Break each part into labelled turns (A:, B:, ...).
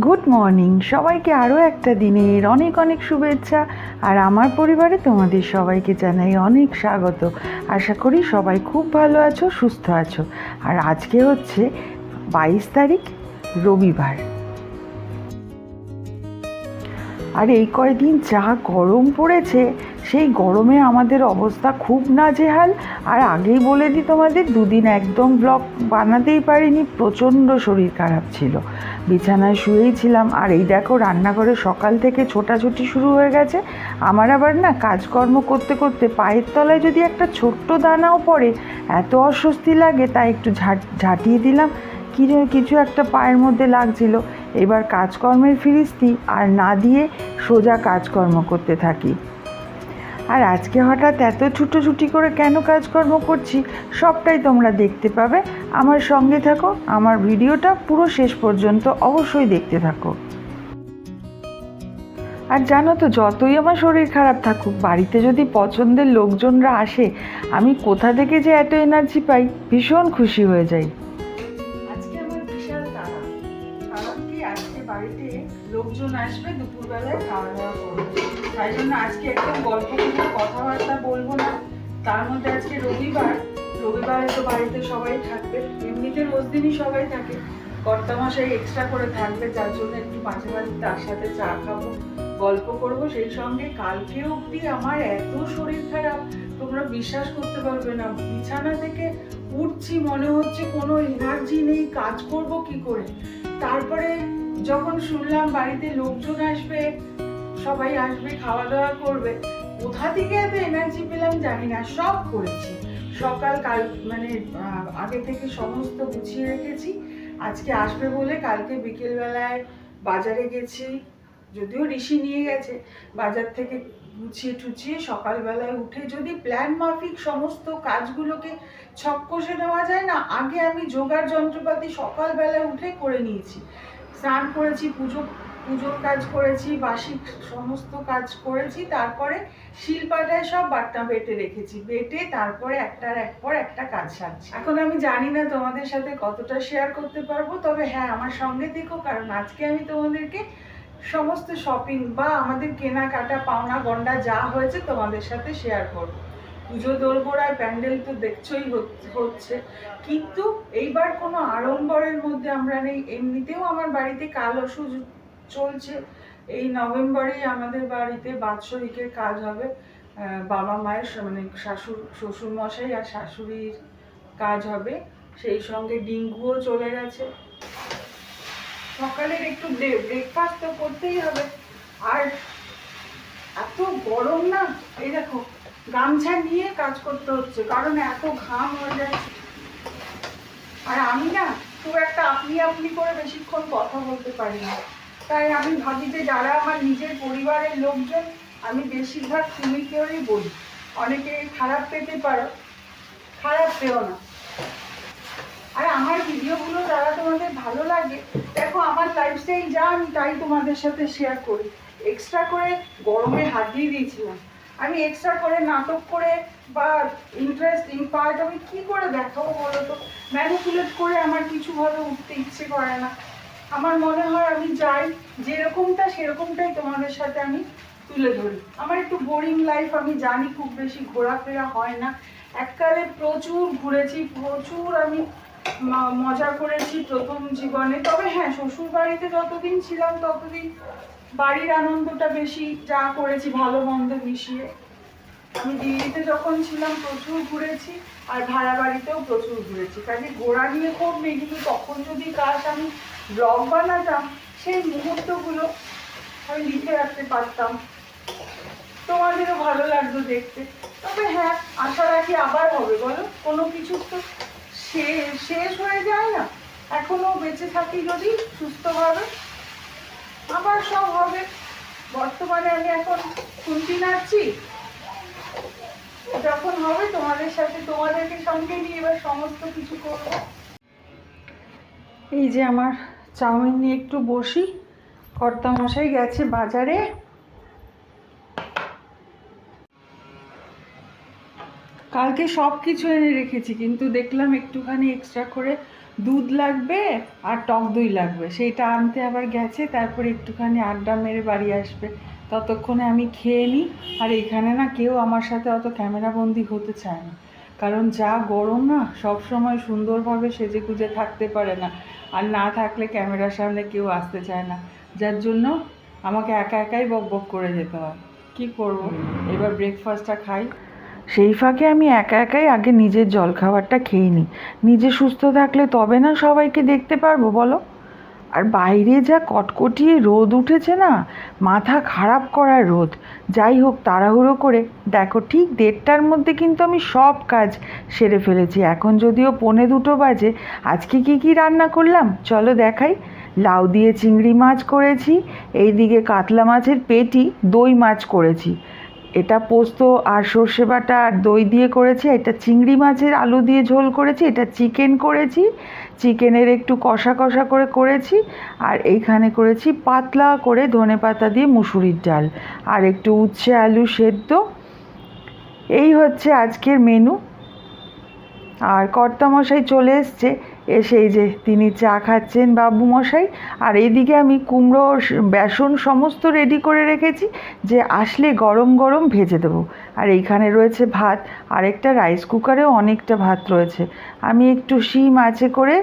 A: Good morning সবাইকে, আরও একটা দিনের অনেক অনেক শুভেচ্ছা। আর আমার পরিবারে তোমাদের সবাইকে জানাই অনেক স্বাগত। আশা করি সবাই খুব ভালো আছো, সুস্থ আছো। আর আজকে হচ্ছে 22 তারিখ, রবিবার। আর এই কয়দিন যা গরম পড়েছে, সেই গরমে আমাদের অবস্থা খুব নাজেহাল। আর আগেই বলে দিই তোমাদের, দুদিন একদম ব্লগ বানাতেই পারিনি, প্রচণ্ড শরীর খারাপ ছিল, বিছানায় শুয়েই ছিলাম। আর এই দেখো, রান্নাঘরে সকাল থেকে ছোটাছুটি শুরু হয়ে গেছে। আমার আবার না, কাজকর্ম করতে করতে পায়ের তলায় যদি একটা ছোট্ট দানাও পড়ে এত অস্বস্তি লাগে, তাই একটু ঝাঁটিয়ে দিলাম। কিছু একটা পায়ের মধ্যে লাগছিল। এবার কাজকর্মের ফিরিস্তি আর না দিয়ে সোজা কাজকর্ম করতে থাকি। আর আজকে হঠাৎ এত ছুটোছুটি করে কেন কাজকর্ম করছি, সবটাই তোমরা দেখতে পাবে। আমার সঙ্গে থাকো, আমার ভিডিওটা পুরো শেষ পর্যন্ত অবশ্যই দেখতে থাকো। আর জানো তো, যতই আমার শরীর খারাপ থাকুক, বাড়িতে যদি পছন্দের লোকজনরা আসে, আমি কোথা থেকে যে এত এনার্জি পাই, ভীষণ খুশি হয়ে যাই। আজকে আমার বিশাল তাড়া, কারণ কি, আজকে বাড়িতে লোকজন আসবে, দুপুরবেলায় খাওয়া দাওয়া করবে। তাই জন্য আজকে একদম গল্প করে কথাবার্তা বলবো না। তার মধ্যে আজকে রবিবার, রবিবারে তো বাড়িতে সবাই থাকবে। এমনিতে রোজ দিনই সবাই থাকে, কর্তামশাই এক্সট্রা করে থাকবে, যার জন্য একটু মাঝে মাঝে তার সাথে চা খাবো, গল্প করব। সেই সঙ্গে কালকে অবধি আমার এত শরীর খারাপ, তোমরা বিশ্বাস করতে পারবে না। বিছানা থেকে উঠছি, মনে হচ্ছে কোনো এনার্জি নেই, কাজ করব কি করে। তারপরে যখন শুনলাম বাড়িতে লোকজন আসবে, সবাই আসবে, খাওয়া দাওয়া করবে, কোথা থেকে এত এনার্জি পেলাম জানি না। সব করেছি, কাল মানে আগে থেকে সমস্ত গুছিয়ে রেখেছি। আজকে আসবে বলে কালকে বিকেলবেলায় বাজারে গেছি, যদিও ঋষি নিয়ে গেছে। বাজার থেকে গুছিয়ে টুছিয়ে সকালবেলায় উঠে যদি প্ল্যান মাফিক সমস্ত কাজগুলোকে ছক কষে নেওয়া যায় না, আগে আমি জোগাড় যন্ত্রপাতি সকালবেলায় উঠে করে নিয়েছি। স্নান করেছি, পুজোর কাজ করেছি, বাসি সমস্ত কাজ করেছি, তারপরে শিলপাটায় সব বাটনা বেটে রেখেছি, বেটে তারপরে একটার পর একটা কাজ সারছি। এখন আমি জানি না তোমাদের সাথে কতটা শেয়ার করতে পারবো, তবে হ্যাঁ, আমার সঙ্গে থেকো, কারণ আজকে আমি তোমাদেরকে সমস্ত শপিং বা আমাদের কেনাকাটা, পাওনা গন্ডা যা হয়েছে তোমাদের সাথে শেয়ার করবো। পুজো দোরগোড়ায় প্যান্ডেল তো দেখছই হচ্ছে, কিন্তু এইবার কোনো আড়ম্বরের মধ্যে আমরা নেই। এমনিতেও আমার বাড়িতে কাল ওষুধ চলছে, এই নভেম্বরেই আমাদের বাড়িতে বাৎসরিকের কাজ হবে। বাবা মায়ের মানে শ্বশুর মশাই আর শাশুড়ির কাজ হবে, সেই সঙ্গে ডিঙ্গুও চলে গেছে। সকালের একটু ব্রেকফাস্ট তো করতেই হবে। আর এত গরম না, এই দেখো গামছা নিয়ে কাজ করতে হচ্ছে, কারণ এত ঘাম হয়ে যাচ্ছে। আর আমি না খুব একটা আপনি আপনি করে বেশিক্ষণ কথা বলতে পারি না, তাই আমি ভাবি যে যারা আমার নিজের পরিবারের লোকজন, আমি বেশিরভাগ তুমি কেউই বলি। অনেকে খারাপ পেতে পারো, খারাপ পেও না। আর আমার ভিডিওগুলো যারা তোমাদের ভালো লাগে, দেখো আমার লাইফস্টাইল যা, আমি তাই তোমাদের সাথে শেয়ার করি। এক্সট্রা করে গরমে হাত দিয়ে দিয়েছিলাম, আমি এক্সট্রা করে নাটক করে বা ইন্টারেস্টিং পার্ট আমি কি করে দেখাবো বলো তো। ম্যানিপুলেট করে আমার কিছুভাবে উঠতে ইচ্ছে করে না। আমার মনে হয় আমি যাই যেরকমটা সেরকমটাই তোমাদের সাথে আমি তুলে ধরি। আমার একটু বোরিং লাইফ, আমি জানি, খুব বেশি ঘোরাফেরা হয় না। এককালে প্রচুর ঘুরেছি, প্রচুর আমি মজা করেছি প্রথম জীবনে। তবে হ্যাঁ, শ্বশুর বাড়িতে যতদিন ছিলাম ততদিন বাড়ির আনন্দটা বেশি, যা করেছি ভালো মন্দ মিশিয়ে। আমি দিল্লিতে যখন ছিলাম প্রচুর ঘুরেছি, আর ভাড়া বাড়িতেও প্রচুর ঘুরেছি। কাজে ঘোরা নিয়ে খুব নেই, কিন্তু তখন যদি কাজ আমি ব্লগ বানাতাম, সেই মুহূর্তগুলো আমি লিখে রাখতে পারতাম, তোমাদেরও ভালো লাগতো দেখতে। তবে হ্যাঁ, আশা রাখি আবার হবে, বলো, কোনো কিছু তো শেষ হয়ে যায় না। এখনো বেঁচে থাকি যদি সুস্থভাবে, আবার সব হবে। বর্তমানে আমি এখন খুন্তি নাড়ছি, যখন হবে তোমাদের সাথে, তোমাদেরকে সঙ্গে নিয়ে এবার সমস্ত কিছু করব। এই যে আমার চাউমিন নিয়ে একটু বসি, কর্তামশাই গেছে বাজারে। কালকে সব কিছু এনে রেখেছি, কিন্তু দেখলাম একটুখানি এক্সট্রা করে দুধ লাগবে আর টক দই লাগবে, সেইটা আনতে আবার গেছে, তারপরে একটুখানি আড্ডা মেরে বাড়ি আসবে। ততক্ষণে আমি খেয়ে নিই। আর এখানে না কেউ আমার সাথে অত ক্যামেরাবন্দি হতে চায় না, কারণ যা গরম না, সব সময় সুন্দরভাবে সেজে গুজে থাকতে পারে না, আর না থাকলে ক্যামেরার সামনে কেউ আসতে চায় না, যার জন্য আমাকে একা একাই বক বক করে যেতে হয়। কি করব, এবার ব্রেকফাস্টটা খাই। সেই ফাঁকে আমি একা একাই আগে নিজের জলখাবারটা খেয়ে নিই। নিজে সুস্থ থাকলে তবে না সবাইকে দেখতে পারবো বলো। আর বাইরে যা কটকটিয়ে রোদ উঠেছে না, মাথা খারাপ করার রোদ। যাই হোক, তাড়াহুড়ো করে দেখো ঠিক 1:30টার মধ্যে কিন্তু আমি সব কাজ সেরে ফেলেছি। এখন যদিও 1:45 বাজে। আজকে কি কি রান্না করলাম চলো দেখাই। লাউ দিয়ে চিংড়ি মাছ করেছি, এইদিকে কাতলা মাছের পেটি দই মাছ করেছি, এটা পোস্ত আর সর্ষে বাটা আর দই দিয়ে করেছি। এটা চিংড়ি মাছের আলু দিয়ে ঝোল করেছি, এটা চিকেন করেছি, চিকেনের একটু কষা কষা করে করেছি। আর এইখানে করেছি পাতলা করে ধনেপাতা দিয়ে মুসুরির ডাল আর একটু উচ্ছে আলু সেদ্ধ। এই হচ্ছে আজকের মেনু। আর কর্তামশাই চলে এসছে, এসেই যে তিনি চা খাচ্ছেন বাবু মশাই। আর এইদিকে আমি কুমড়ো বেসন সমস্ত রেডি করে রেখেছি, যে আসলে গরম গরম ভেজে দেবো। আর এইখানে রয়েছে ভাত, আর একটা রাইস কুকারেও অনেকটা ভাত রয়েছে। আমি একটু শিম আছে করে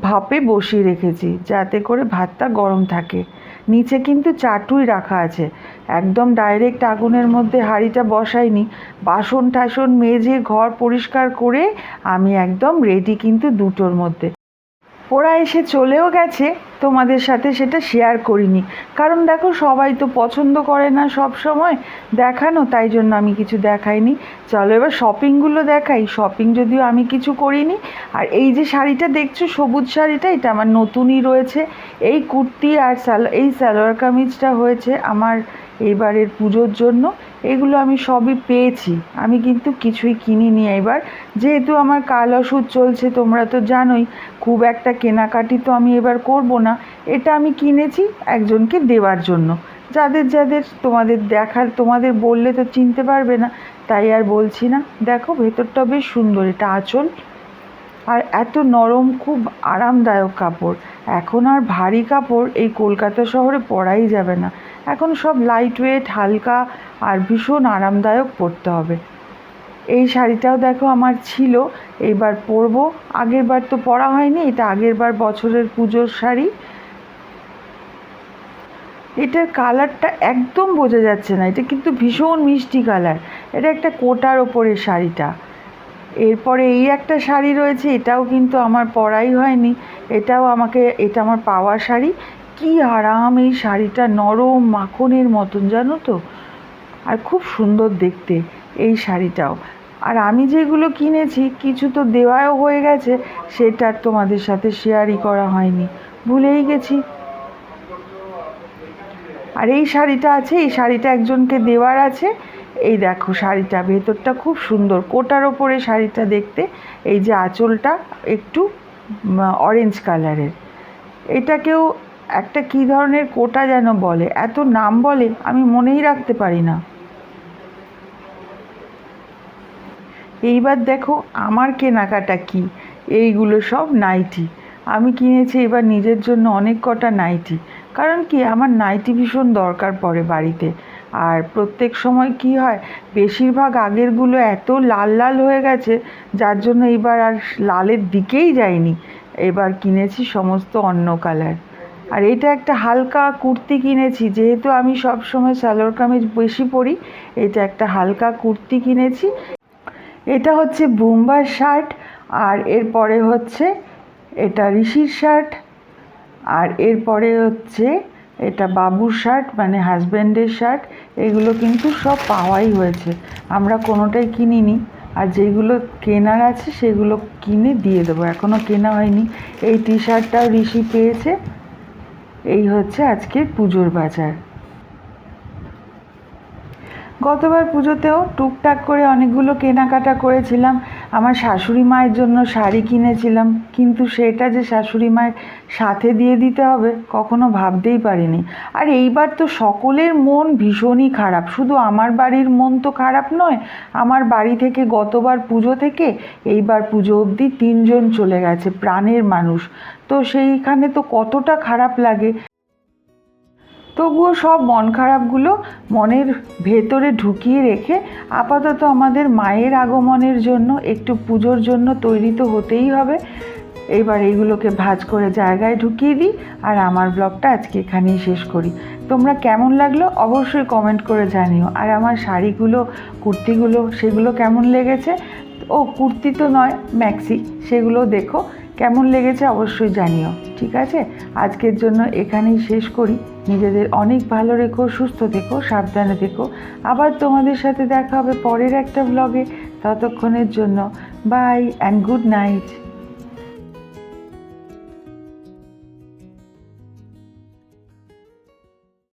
A: ভাপে বসিয়ে রেখেছি, যাতে করে ভাতটা গরম থাকে। নিচে কিন্তু চাটুই রাখা আছে, একদম ডাইরেক্ট আগুনের মধ্যে হাঁড়িটা বসাইনি। বাসন টাসন মেজে ঘর পরিষ্কার করে আমি একদম রেডি কিন্তু 2টোর মধ্যে। ওরা এসে চলেও গেছে, তোমাদের সাথে সেটা শেয়ার করিনি, কারণ দেখো সবাই তো পছন্দ করে না সব সময় দেখানো, তাই জন্য আমি কিছু দেখাইনি। চলো এবার শপিংগুলো দেখাই। শপিং যদিও আমি কিছু করিনি। আর এই যে শাড়িটা দেখছো, সবুজ শাড়িটা, এটা আমার নতুনই রয়েছে। এই কুর্তি আর এই সালোয়ার কামিজটা হয়েছে আমার এইবারের পুজোর জন্য। এগুলো আমি সবই পেয়েছি, আমি কিন্তু কিছুই কিনিনি এবার, যেহেতু আমার কাল ওষুধ চলছে তোমরা তো জানোই। খুব একটা কেনাকাটি তো আমি এবার করব না। এটা আমি কিনেছি একজনকে দেওয়ার জন্য, যাদের যাদের তোমাদের বললে তো চিনতে পারবে না, তাই আর বলছি না। দেখো ভেতরটা বেশ সুন্দর, এটা আঁচল, আর এত নরম, খুব আরামদায়ক কাপড়। এখন আর ভারী কাপড় এই কলকাতা শহরে পরাই যাবে না, এখন সব লাইট ওয়েট হালকা আর ভীষণ আরামদায়ক পরতে হবে। এই শাড়িটাও দেখো আমার ছিল, এইবার পরবো। আগের বার তো পরা হয়নি, এটা আগের বার বছরের পুজোর শাড়ি। এটার কালারটা একদম বোঝা যাচ্ছে না, এটা কিন্তু ভীষণ মিষ্টি কালার। এটা একটা কোটার ওপরে শাড়িটা। এরপরে এই একটা শাড়ি রয়েছে, এটাও কিন্তু আমার পরাই হয়নি, এটা আমার পাওয়া শাড়ি। কি আরাম এই শাড়িটা, নরম মাখনের মতন জানো তো, আর খুব সুন্দর দেখতে এই শাড়িটাও। আর আমি যেগুলো কিনেছি কিছু তো দেওয়াও হয়ে গেছে, সেটা আর তোমাদের সাথে শেয়ারই করা হয়নি, ভুলেই গেছি। আর এই শাড়িটা আছে, এই শাড়িটা একজনকে দেওয়ার আছে। এই দেখো শাড়িটা, ভেতরটা খুব সুন্দর, কোটার ওপরে শাড়িটা দেখতে। এই যে আঁচলটা একটু অরেঞ্জ কালারের। এটাকেও একটা কী ধরনের কোটা যেন বলে, এত নাম বলে আমি মনেই রাখতে পারি না। এইবার দেখো আমার কেনাকাটা কি, এইগুলো সব নাইটি। আমি কিনেছি এবার নিজের জন্য অনেক কটা নাইটি, কারণ কি আমার নাইটি ভীষণ দরকার পড়ে বাড়িতে। আর প্রত্যেক সময় কি হয়, বেশিরভাগ আগেরগুলো এত লাল লাল হয়ে গেছে, যার জন্য এবার আর লালের দিকেই যাইনি, এবার কিনেছি সমস্ত অন্য কালার। আর এটা একটা হালকা কুর্তি কিনেছি, যেহেতু আমি সব সময় সালোয়ার কামিজ বেশি পরি, এটা একটা হালকা কুর্তি কিনেছি। এটা হচ্ছে বুম্বার শার্ট, আর এরপরে হচ্ছে এটা ঋষির শার্ট, আর এরপরে হচ্ছে এটা বাবুর শার্ট, মানে হাজব্যান্ডের শার্ট। এগুলো কিন্তু সব পাওয়াই হয়েছে, আমরা কোনোটাই কিনিনি। আর যেগুলো কেনার আছে সেগুলো কিনে দিয়ে দেবো, এখনও কেনা হয়নি। এই টি শার্টটাও ঋষি পেয়েছে। এই হচ্ছে আজকের পুজোর বাজার। গতবার পুজোতেও টুকটাক করে অনেকগুলো কেনাকাটা করেছিলাম, আমার শাশুড়ি মায়ের জন্য শাড়ি কিনেছিলাম, কিন্তু সেটা যে শাশুড়ি মায়ের সাথে দিয়ে দিতে হবে কখনো ভাবতেই পারিনি। আর এইবার তো সকলের মন ভীষণই খারাপ, শুধু আমার বাড়ির মন তো খারাপ নয়, আমার বাড়ি থেকে গতবার পুজো থেকে এইবার পুজো অবধি 3 জন চলে গেছে, প্রাণের মানুষ। তো সেইখানে তো কতটা খারাপ লাগে। তবুও সব মন খারাপগুলো মনের ভেতরে ঢুকিয়ে রেখে আপাতত আমাদের মায়ের আগমনের জন্য একটু পুজোর জন্য তৈরি তো হতেই হবে। এইবার এইগুলোকে ভাঁজ করে জায়গায় ঢুকিয়ে দিই, আর আমার ব্লগটা আজকে এখানেই শেষ করি। তোমরা কেমন লাগলো অবশ্যই কমেন্ট করে জানিও। আর আমার শাড়িগুলো, কুর্তিগুলো, সেগুলো কেমন লেগেছে, ও কুর্তি তো নয়, ম্যাক্সি, সেগুলো দেখো কেমন লেগেছে অবশ্যই জানিও। ঠিক আছে, আজকের জন্য এখানেই শেষ করি। নিজেদের অনেক ভালো রেখো, সুস্থ থেকো, সাবধানে থেকো। আবার তোমাদের সাথে দেখা হবে পরের একটা ব্লগে। ততক্ষণের জন্য বাই অ্যান্ড গুড নাইট।